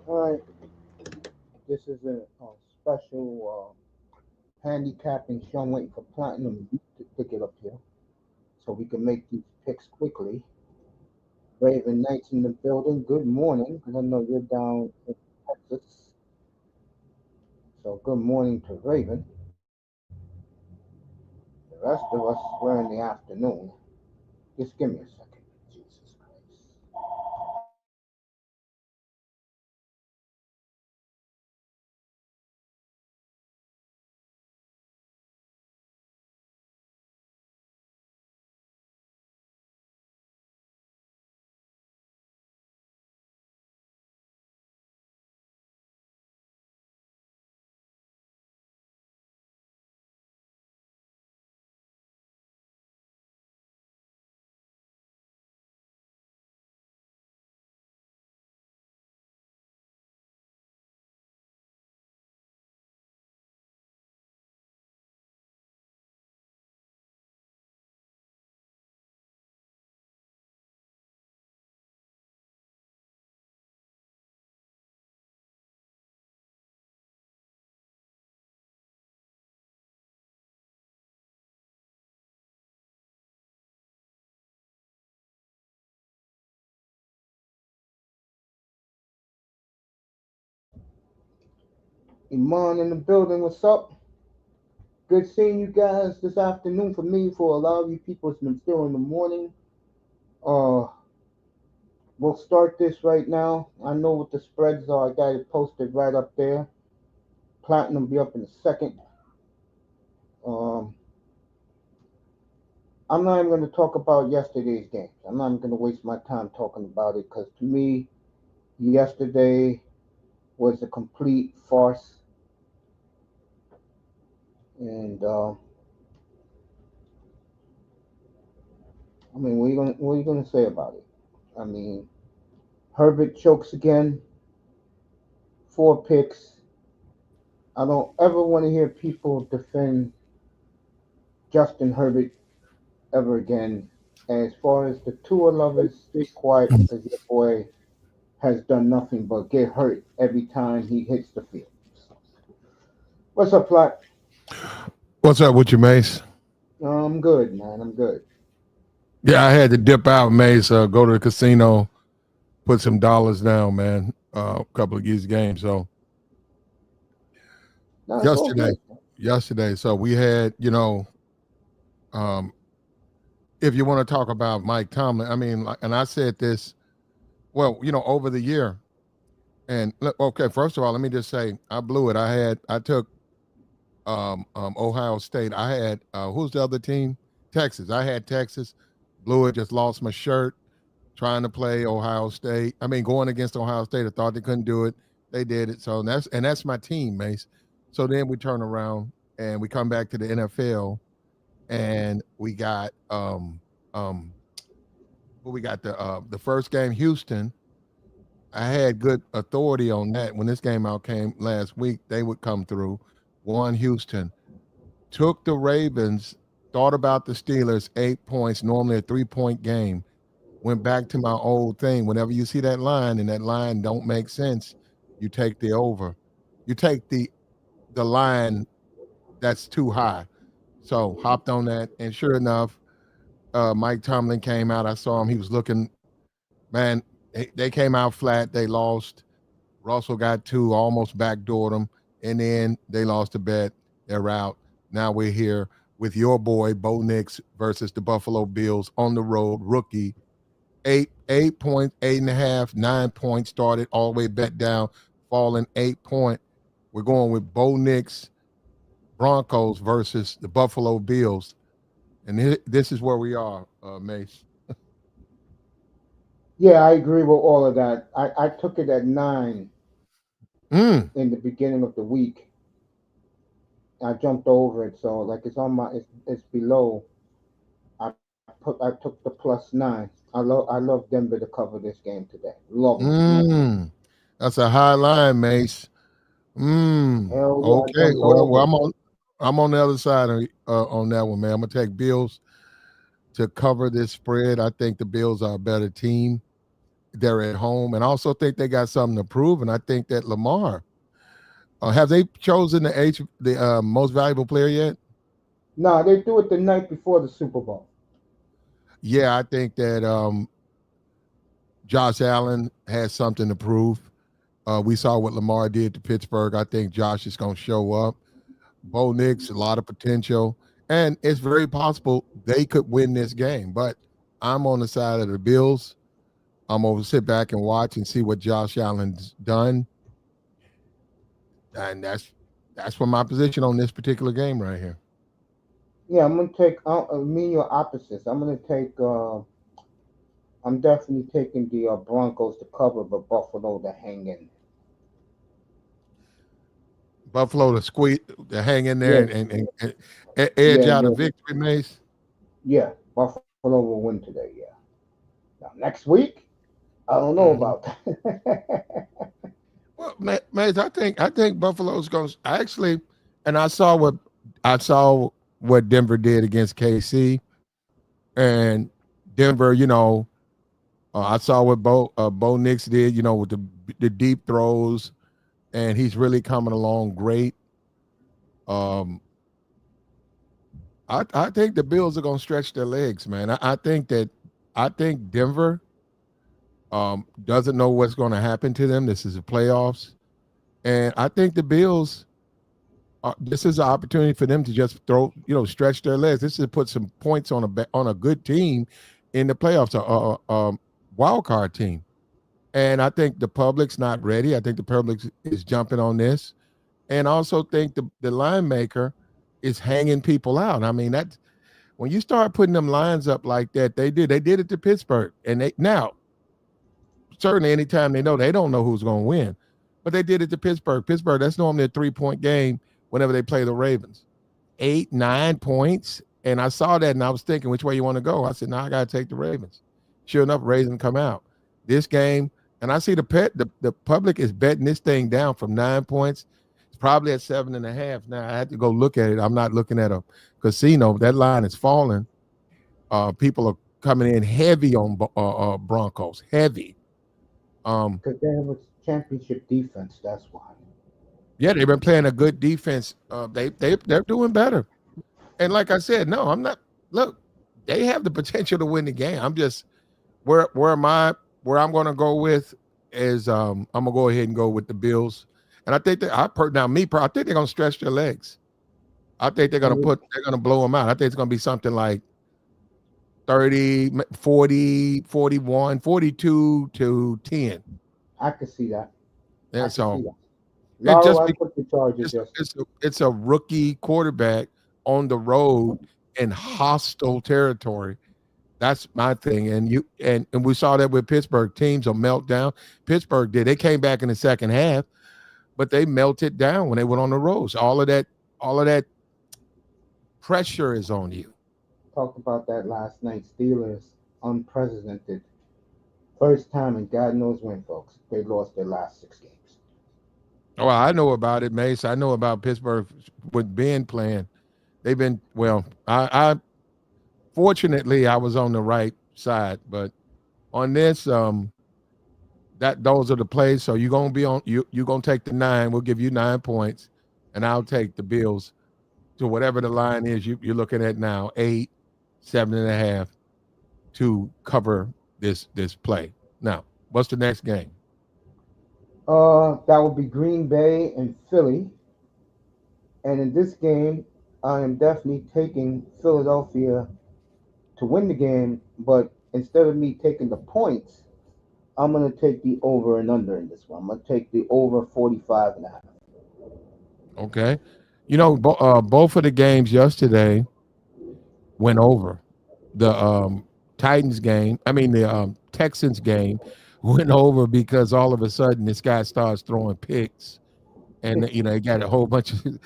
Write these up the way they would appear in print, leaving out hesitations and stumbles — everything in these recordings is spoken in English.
All right, this is a special handicapping show. I'm waiting for Platinum to get up here so we can make these picks quickly. Raven Knights in the building. Good morning, because I know you're down in Texas. So good morning to Raven. The rest of us, we're in the afternoon. Just give me a second. Jesus Christ. Iman in the building. What's up? Good seeing you guys this afternoon. For me, for a lot of you people, it's been still in the morning. Uh, we'll start this right now. I know what the spreads are. I got it posted right up there. Platinum will be up in a second. Um, I'm not even going to talk about yesterday's games. I'm not even going to waste my time talking about it because to me, yesterday was a complete farce. And I mean, what are you gonna say about it? I mean, Herbert chokes again, 4 picks. I don't ever want to hear people defend Justin Herbert ever again. As far as the Tua lovers, stay quiet because your boy has done nothing but get hurt every time he hits the field. What's up, Plat? What's up with you, Mace? I'm good, man. I'm good. Yeah, I had to dip out, Mace. Go to the casino, put some dollars down, man. A couple of these games. So No, it's all yesterday, good. yesterday. So we had, um, if you want to talk about Mike Tomlin, I mean, and I said this, well, over the year. And okay, first of all, let me just say, I blew it. I took Ohio State. I had who's the other team? Texas. I had Texas. Blew it. Just lost my shirt trying to play Ohio State. I mean, going against Ohio State, I thought they couldn't do it. They did it. So that's my team, Mace. So then we turn around and we come back to the NFL and we got um well, we got the first game, Houston. I had good authority on that. When this game out came last week, they would come through. Won Houston. Took the Ravens, thought about the Steelers, 8 points, normally a 3 point game. Went back to my old thing. Whenever you see that line and that line don't make sense, you take the over. You take the line that's too high. So hopped on that, and sure enough, Mike Tomlin came out. I saw him. He was looking, man. They came out flat. They lost. Russell got two, almost backdoored them, and then they lost a bet. They're out. Now we're here with your boy Bo Nix versus the Buffalo Bills on the road. Rookie 8 points, 8.5, 9 points started all the way back down, falling 8 point. We're going with Bo Nix Broncos versus the Buffalo Bills, and this is where we are, Mace. Yeah, I agree with all of that. I took it at 9 Mm, in the beginning of the week. I jumped over it, so like it's below. I took the +9. I love Denver to cover this game today. Love them. mm. That's a high line, Mace. Hell yeah, I Okay. jumped Well, over I'm it. on the other side on that one, man. I'm gonna take Bills to cover this spread. I think the Bills are a better team. they're at home, and I also think they got something to prove. And I think that Lamar, have they chosen the most valuable player yet? No, they do it the night before the Super Bowl. Yeah, I think that Josh Allen has something to prove. We saw what Lamar did to Pittsburgh. I think Josh is going to show up. Bo Nix, a lot of potential, and it's very possible they could win this game. But I'm on the side of the Bills. I'm going to sit back and watch and see what Josh Allen's done, and that's what my position on this particular game right here. Yeah, I'm gonna take me and your opposites. I'm gonna take. I'm definitely taking the Broncos to cover, but Buffalo to hang in. Buffalo to hang in there Yeah, and edge yeah, out a yeah, victory, Mace. yeah. Buffalo will win today. Yeah. Now next week, I don't know Mm-hmm. about that. Well, Mace, I think Buffalo's going to actually, and I saw what Denver did against KC, and Denver, I saw what Bo Nix did, with the deep throws, and he's really coming along great. Um, I think the Bills are going to stretch their legs, man. I think Denver doesn't know what's going to happen to them. This is the playoffs, and I think the Bills. This is an opportunity for them to just stretch their legs. This is to put some points on a good team in the playoffs, wild card team. And I think the public's not ready. I think the public is jumping on this, and I also think the line maker is hanging people out. I mean, that's when you start putting them lines up like that. They did it to Pittsburgh, and they now certainly anytime they don't know who's going to win, but they did it to Pittsburgh. Pittsburgh, that's normally a 3-point game whenever they play the Ravens. 8, 9 points. And I saw that and I was thinking, which way you want to go? I said, no, I got to take the Ravens. Sure enough, Ravens come out. This game, and I see the public is betting this thing down from 9 points. It's probably at 7.5. Now I had to go look at it. I'm not looking at a casino. That line is falling. People are coming in heavy on Broncos. Heavy. Because they have a championship defense. That's why. Yeah, they've been playing a good defense. They're doing better. And like I said, no, I'm not. Look, they have the potential to win the game. I'm just where I'm going to go with is I'm gonna go ahead and go with the Bills. And I think that I think they're going to stretch their legs. I think they're going to blow them out. I think it's going to be something like 30, 40, 41, 42 to 10. I can see that. I And can see so that. it Lotto, just I put the Chargers yesterday. it's a rookie quarterback on the road in hostile territory. That's my thing. And we saw that with Pittsburgh. Teams will melt down. Pittsburgh did. They came back in the second half, but they melted down when they went on the road. So all of that pressure is on you. Talked about that last night. Steelers, unprecedented. First time in God knows when, folks. They lost their last 6 games. Oh, I know about it, Mace. I know about Pittsburgh with Ben playing. They've been well. I fortunately I was on the right side, but on this, that those are the plays. So you're gonna be on you're gonna take the 9. We'll give you 9 points, and I'll take the Bills to whatever the line is you're looking at now, 8, 7.5 to cover this play. Now, what's the next game? That would be Green Bay and Philly. And in this game, I am definitely taking Philadelphia to win the game. But instead of me taking the points, I'm going to take the over and under in this one. I'm going to take the over 45 and a half. Okay, both of the games yesterday went over. The Titans game, I mean the Texans game went over because all of a sudden this guy starts throwing picks, and he got a whole bunch of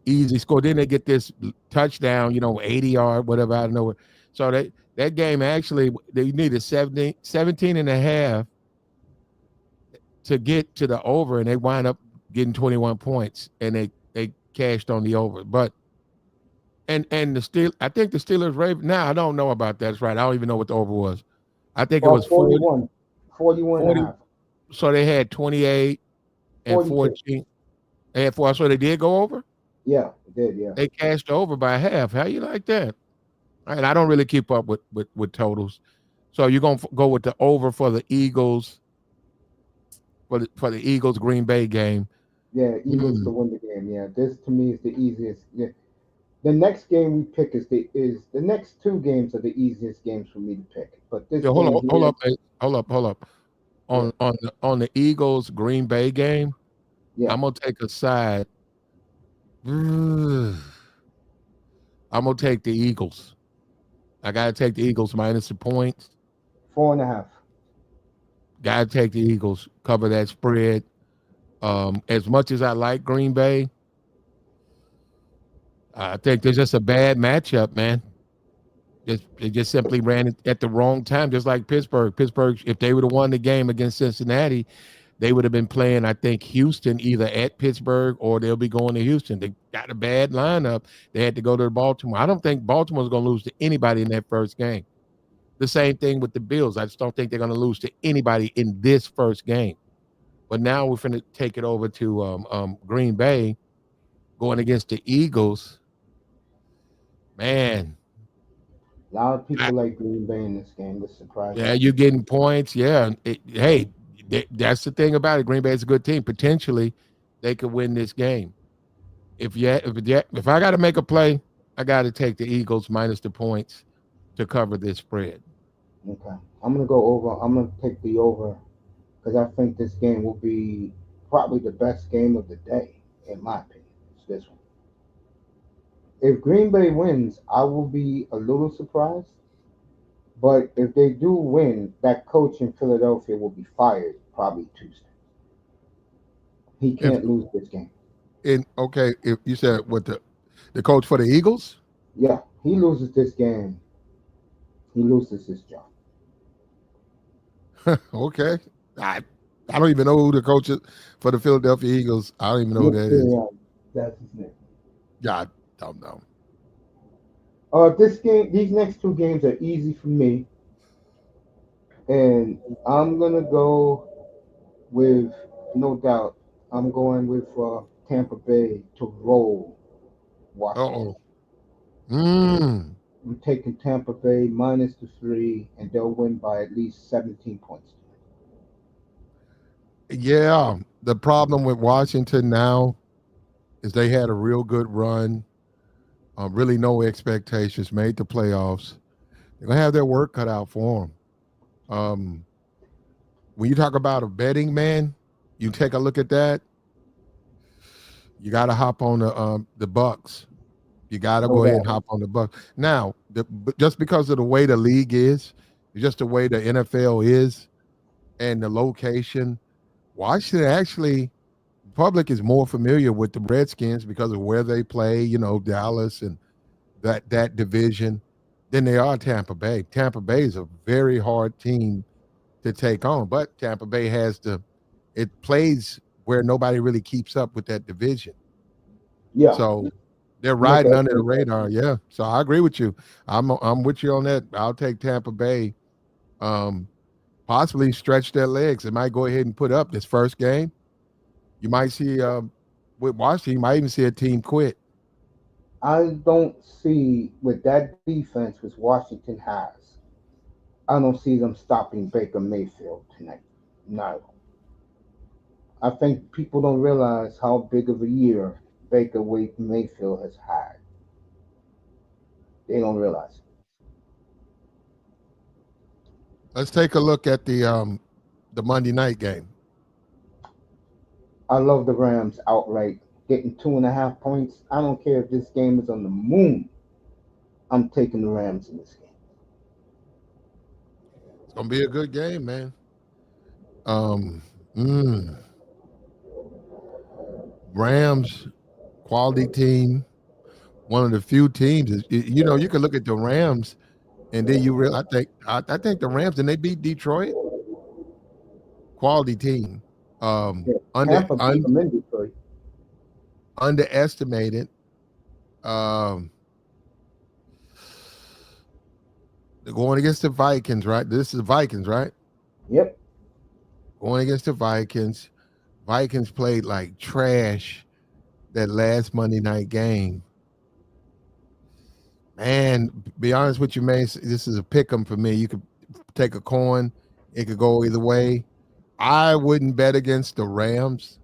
easy score. Then they get this touchdown, 80-yard, whatever, out of nowhere. So that game actually they needed 17 and a half to get to the over, and they wind up getting 21 points, and they cashed on the over. But I think the Steelers Ravens. Now I don't know about that. That's right. I don't even know what the over was. I think it Well, was 40. 41. 41 and a 40. half. So they had 28 and 42. 14. They had 4. So they did go over. Yeah, it did. Yeah. They cashed over by half. How you like that? And I don't really keep up with totals. So you're gonna go with the over for the Eagles for the Eagles Green Bay game. Yeah, Eagles to Mm. win the game. Yeah, this to me is the easiest. Yeah. The next game we pick is the next two games are the easiest games for me to pick. But this Yeah, game hold here, up, hey, hold up. yeah, On the Eagles Green Bay game, yeah, I'm gonna take a side. I'm gonna take the Eagles. I gotta take the Eagles minus the points. 4.5. Gotta take the Eagles. Cover that spread. As much as I like Green Bay, I think there's just a bad matchup, man. They just simply ran it at the wrong time, just like Pittsburgh. Pittsburgh, if they would have won the game against Cincinnati, they would have been playing, I think, Houston either at Pittsburgh or they'll be going to Houston. They got a bad lineup. They had to go to Baltimore. I don't think Baltimore's going to lose to anybody in that first game. The same thing with the Bills. I just don't think they're going to lose to anybody in this first game. But now we're going to take it over to Green Bay going against the Eagles. Man, A lot of I, people like Green Bay in this game. This surprising yeah, to you're me. getting points. Yeah. Hey, that's the thing about it. Green Bay is a good team. Potentially, they could win this game. If I got to make a play, I got to take the Eagles minus the points to cover this spread. Okay, I'm gonna go over. I'm gonna take the over because I think this game will be probably the best game of the day, in my opinion. It's this one. If Green Bay wins, I will be a little surprised. But if they do win, that coach in Philadelphia will be fired probably Tuesday. He If can't lose this game. if you said what the coach for the Eagles, Yeah, he loses this game. He loses his job. okay, I I don't even know who the coach is for the Philadelphia Eagles. I don't even know who Nick that is. Sirianni, that's his name. Yeah, I don't know. This game, these next two games are easy for me, and I'm gonna go with no doubt. I'm going with Tampa Bay to roll Uh Washington. oh. Mm. I'm taking Tampa Bay minus the 3, and they'll win by at least 17 points. Yeah, the problem with Washington now is they had a real good run. Really, no expectations. Made the playoffs. They're gonna have their work cut out for them. Um, when you talk about a betting man, you take a look at that. You got to hop on the Bucks. You got to No go ahead and doubt. hop on the Bucs. Now, just because of the way the league is, just the way the NFL is, and the location, Washington actually, public is more familiar with the Redskins because of where they play. You know, Dallas and that division, than they are Tampa Bay. Tampa Bay is a very hard team to take on, but Tampa Bay has it plays where nobody really keeps up with that division. Yeah, So they're you make riding an under the excellent point. radar. Yeah. So I agree with you. I'm with you on that. I'll take Tampa Bay. Um, Possibly stretch their legs. They might go ahead and put up this first game. You might see with Washington, you might even see a team quit. I don't see with that defense which Washington has. I don't see them stopping Baker Mayfield tonight. No, I think people don't realize how big of a year Baker Mayfield has had. They don't realize. Let's take a look at the Monday night game. I love the Rams outright, getting 2.5 points. I don't care if this game is on the moon. I'm taking the Rams in this game. It's gonna be a good game, man. Um, mm, Rams, quality team. One of the few teams is you can look at the Rams and then you realize I think the Rams and they beat Detroit. Quality team. Yeah, Under Tampa beat un, them in Detroit. underestimated. Um, they're going against the Vikings, right? This is the Vikings, right? Yep. going against the Vikings. Vikings played like trash that last Monday night game. Man, be honest with you, man, this is a pick 'em for me. You could take a coin, it could go either way. I wouldn't bet against the Rams.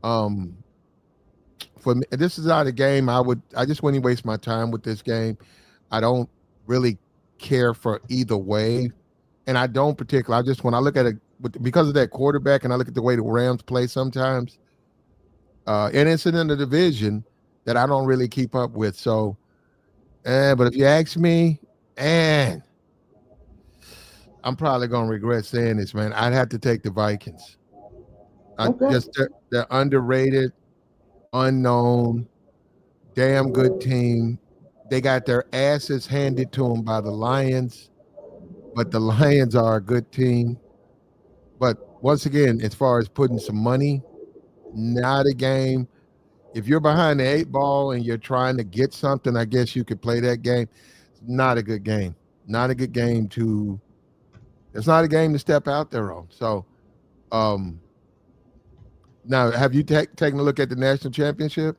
Um, for me, this is not a game I just wouldn't waste my time with this game. I don't really care for either way. And I don't particularly. I just when I look at it because of that quarterback, and I look at the way the Rams play sometimes, and it's in the division that I don't really keep up with. So, but if you ask me, and I'm probably gonna regret saying this, man. I'd have to take the Vikings. I Okay. just they're underrated, unknown, damn good team. They got their asses handed to them by the Lions, but the Lions are a good team. But once again, as far as putting some money, not a game. If you're behind the eight ball and you're trying to get something, I guess you could play that game. It's not a good game. Not a good game to. It's not a game to step out there on. So, um, now have you taken a look at the national championship?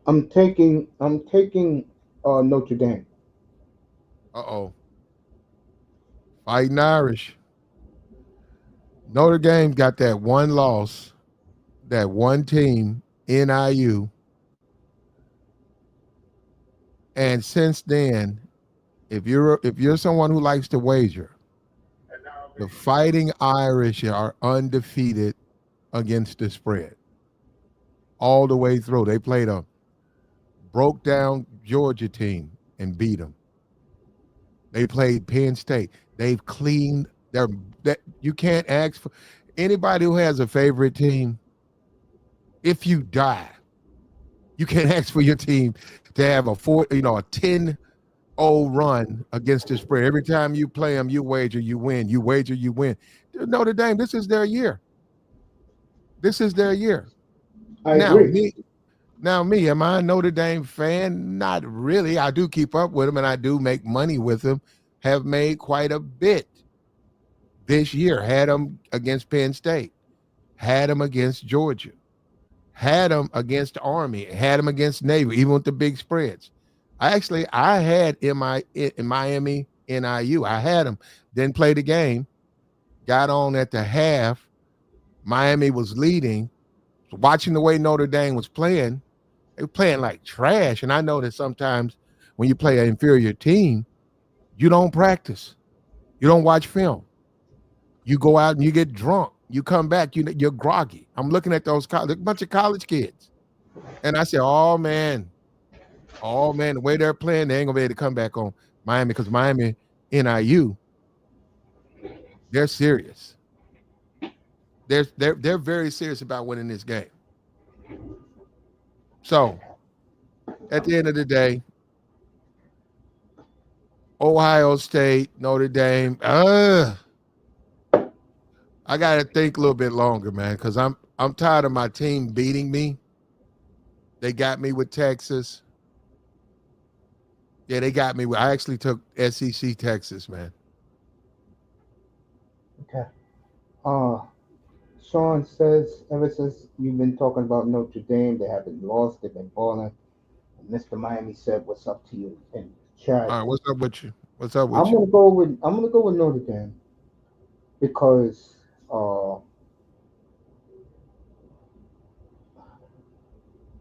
I'm taking Notre Dame. Uh-oh, fighting Irish. Notre Dame got that one loss, that one team, NIU, and since then, if you're someone who likes to wager, the Fighting Irish are undefeated against the spread all the way through. They played a broke down Georgia team and beat them. They played Penn State. They've cleaned their that you can't ask for anybody who has a favorite team. If you die, you can't ask for your team to have a 10-0 run against the spread. Every time you play them, you wager, you win. You wager, you win. Notre Dame, this is their year. This is their year. I Now, agree. me, am I a Notre Dame fan? Not really. I do keep up with them and I do make money with them. Have made quite a bit this year. Had them against Penn State, had them against Georgia, had them against Army, had them against Navy, even with the big spreads. I had in Miami NIU. I had them. Didn't play the game. Got on at the half. Miami was leading. Watching the way Notre Dame was playing, they were playing like trash. And I know that sometimes when you play an inferior team, you don't practice. You don't watch film. You go out and you get drunk. You come back, you're groggy. I'm looking at a bunch of college kids. And I said, the way they're playing, they ain't gonna be able to come back on Miami because Miami NIU, they're serious. They're very serious about winning this game. So at the end of the day, Ohio State, Notre Dame. I got to think a little bit longer, man, because I'm tired of my team beating me. They got me with Texas. Yeah, they got me. I actually took SEC Texas, man. Okay. Uh, Sean says, ever since you've been talking about Notre Dame, they haven't lost. They've been balling. And Mr. Miami said, "What's up to you?" in chat. All right, what's up with you? What's up I'm with you? gonna go with I'm gonna go with Notre Dame because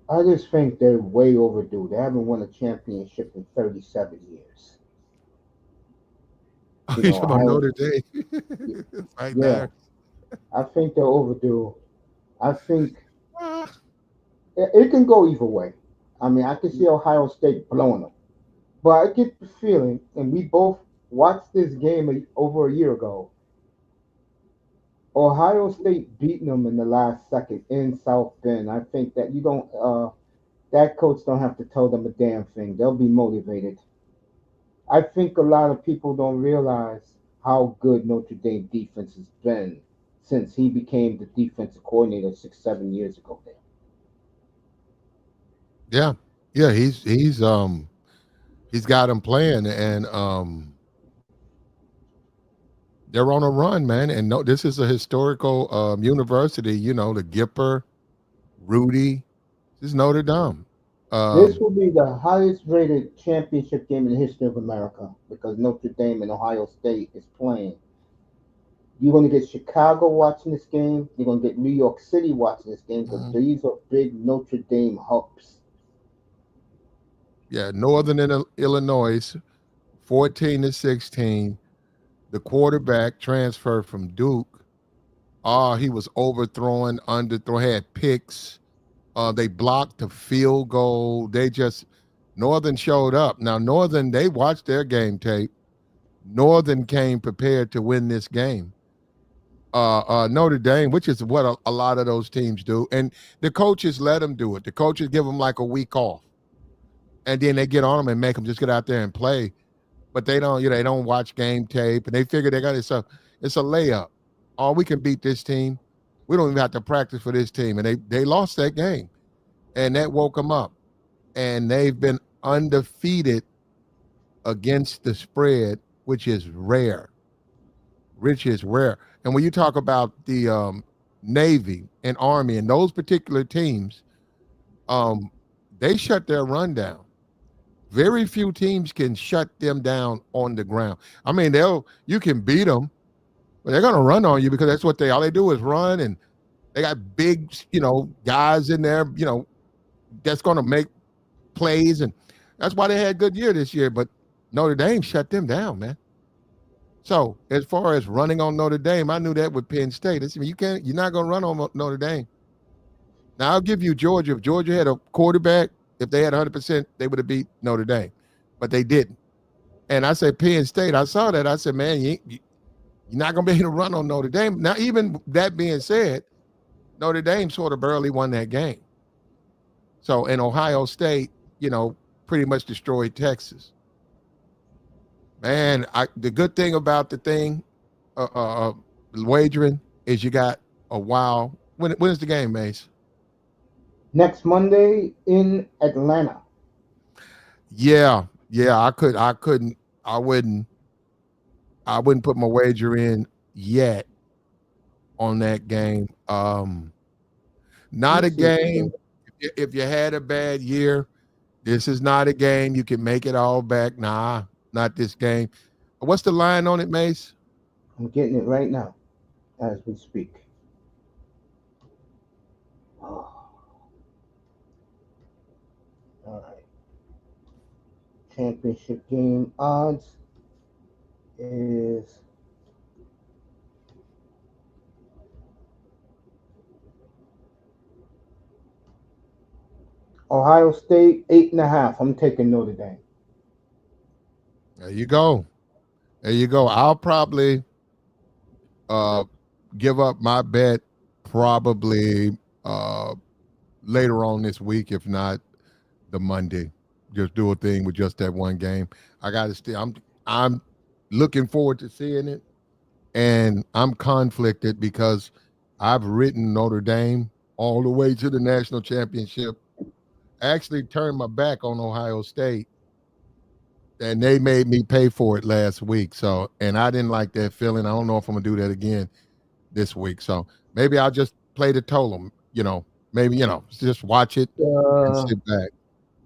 I just think they're way overdue. They haven't won a championship in 37 years. Oh, You you know, talking about I Notre Dame? Right yeah, there. I think they're overdue. I think it can go either way. I mean, I can see Ohio State blowing them, but I get the feeling, and we both watched this game over a year ago. Ohio State beating them in the last second in South Bend. I think that you don't. That coach don't have to tell them a damn thing. They'll be motivated. I think a lot of people don't realize how good Notre Dame defense has been since he became the defensive coordinator 6, 7 years ago. There, Yeah, yeah. He's got him playing, and they're on a run, man. And no, this is a historical university. You know, the Gipper, Rudy, this is Notre Dame. This Um, will be the highest rated championship game in the history of America because Notre Dame and Ohio State is playing. You're going to get Chicago watching this game. You're going to get New York City watching this game because mhm. these are big Notre Dame hubs. Yeah, Northern Illinois, 14-16. The quarterback transferred from Duke. Oh, he was overthrowing, underthrow, had picks. They blocked the field goal. They just Northern showed up. Now Northern, they watched their game tape. Northern came prepared to win this game. Notre Dame, which is what a lot of those teams do, and the coaches let them do it. The coaches give them like a week off, and then they get on them and make them just get out there and play. But they don't, they don't watch game tape, and they figure they got it's a layup. Oh, we can beat this team. We don't even have to practice for this team, and they lost that game, and that woke them up, and they've been undefeated against the spread, which is rare. Rich is rare. And when you talk about the Navy and Army and those particular teams, um, they shut their run down. Very few teams can shut them down on the ground. I mean, you can beat them, but they're gonna run on you because that's what they all they do is run, and they got big, guys in there, that's gonna make plays, and that's why they had a good year this year. But Notre Dame shut them down, man. So as far as running on Notre Dame, I knew that with Penn State. You're not going to run on Notre Dame. Now I'll give you Georgia. If Georgia had a quarterback, if they had 100%, they would have beat Notre Dame, but they didn't. And I said Penn State. I saw that. I said, man, you're not going to be able to run on Notre Dame. Now, even that being said, Notre Dame sort of barely won that game. So, in Ohio State, pretty much destroyed Texas. Man, the good thing about the thing, wagering is you got a while. When is the game, Mace? Next Monday in Atlanta. Yeah. I wouldn't, I wouldn't put my wager in yet on that game. Let Not me a see. game. If you had a bad year, this is not a game you can make it all back. Nah, not this game. What's the line on it, Mace? I'm getting it right now as we speak. Oh, all right. Championship game odds is Ohio State 8.5. I'm taking Notre Dame. There you go. There you go. I'll probably uh give up my bet probably later on this week, if not the Monday. Just do a thing with just that one game. I got to still. I'm looking forward to seeing it, and I'm conflicted because I've written Notre Dame all the way to the national championship. Actually, turned my back on Ohio State, and they made me pay for it last week. So, and I didn't like that feeling. I don't know if I'm gonna do that again this week. So maybe I'll just play the total. Maybe just watch it and The sit back.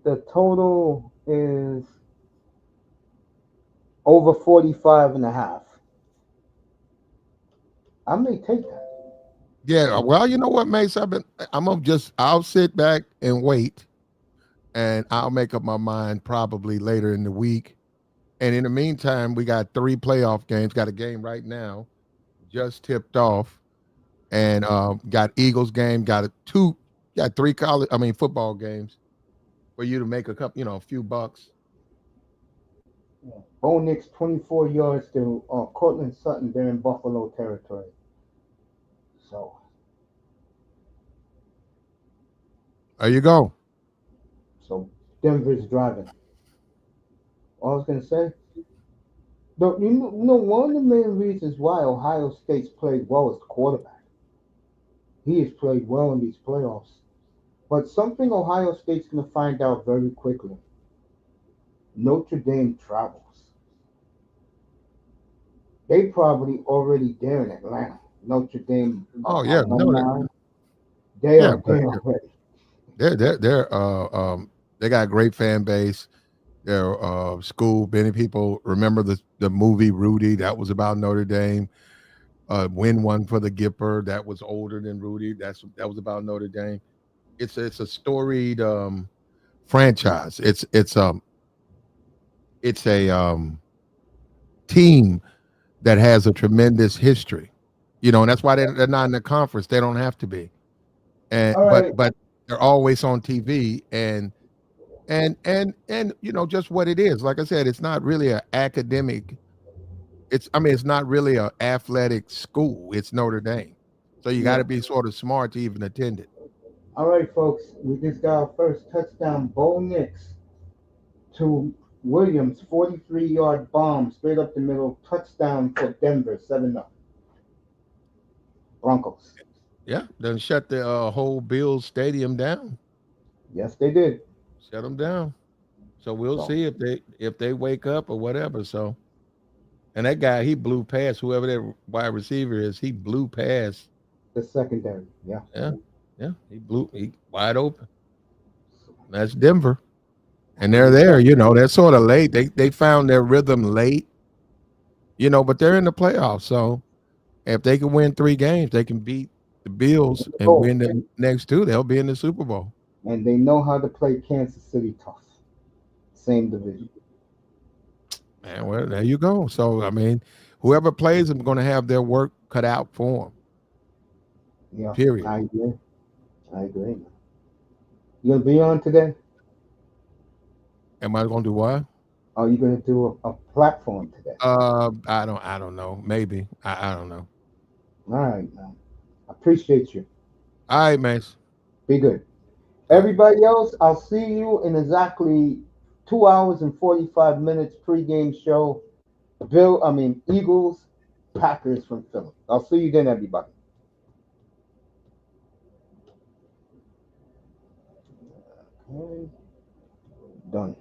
the total is over 45 and a half. I may take that. Yeah, well, you know what, Mace? I'll sit back and wait, and I'll make up my mind probably later in the week. And in the meantime, we got 3 playoff games. Got a game right now, just tipped off, and got Eagles game. Got 3 football games for you to make a few bucks. Yeah. Bo Nix 24 yards to Cortland Sutton. They're in Buffalo territory. So There you go. so Denver's driving. All I was gonna say. One of the main reasons why Ohio State's played well is the quarterback. He has played well in these playoffs. But something Ohio State's going to find out very quickly. Notre Dame travels. They probably already there in Atlanta. Notre Dame Oh yeah, no, alumni, they yeah, are but there already. they got a great fan base. Their school. Many people remember the movie Rudy. That was about Notre Dame. Win one for the Gipper. That was older than Rudy. That was about Notre Dame. It's a storied franchise. It's a team that has a tremendous history. And that's why they're not in the conference. They don't have to be. And All right. but they're always on TV and just what it is. Like I said, it's not really an academic. It's not really an athletic school. It's Notre Dame. So you got Yeah. to be sort of smart to even attend it. All right, folks. We just got our first touchdown. Bo Nix to Williams, 43-yard bomb straight up the middle. Touchdown for Denver, 7-0. Broncos. Yeah, then shut the whole Bills stadium down. Yes, they did. Shut them down. So we'll So see if they wake up or whatever. So and that guy he blew past whoever that wide receiver is. He blew past. the secondary. Yeah. Yeah, yeah. He wide open. That's Denver, and they're there. They're sort of late. They found their rhythm late. But they're in the playoffs. So if they can win 3 games, they can beat the Bills and Oh, win the next two. They'll be in the Super Bowl. and they know how to play Kansas City tough. Same division. Man, well, there you go. So I mean, whoever plays them going to have their work cut out for them. Yeah, Period. I agree. I agree. You gonna be on today? Am I going to do what? Or you gonna do a platform today? I don't know. Maybe. I don't know. All right, man. Appreciate you. All right, Mace. Be good. All right. Everybody else, I'll see you in exactly 2 hours and 45 minutes pregame show. Eagles, Packers from Philly. I'll see you then, everybody. Okay. Done.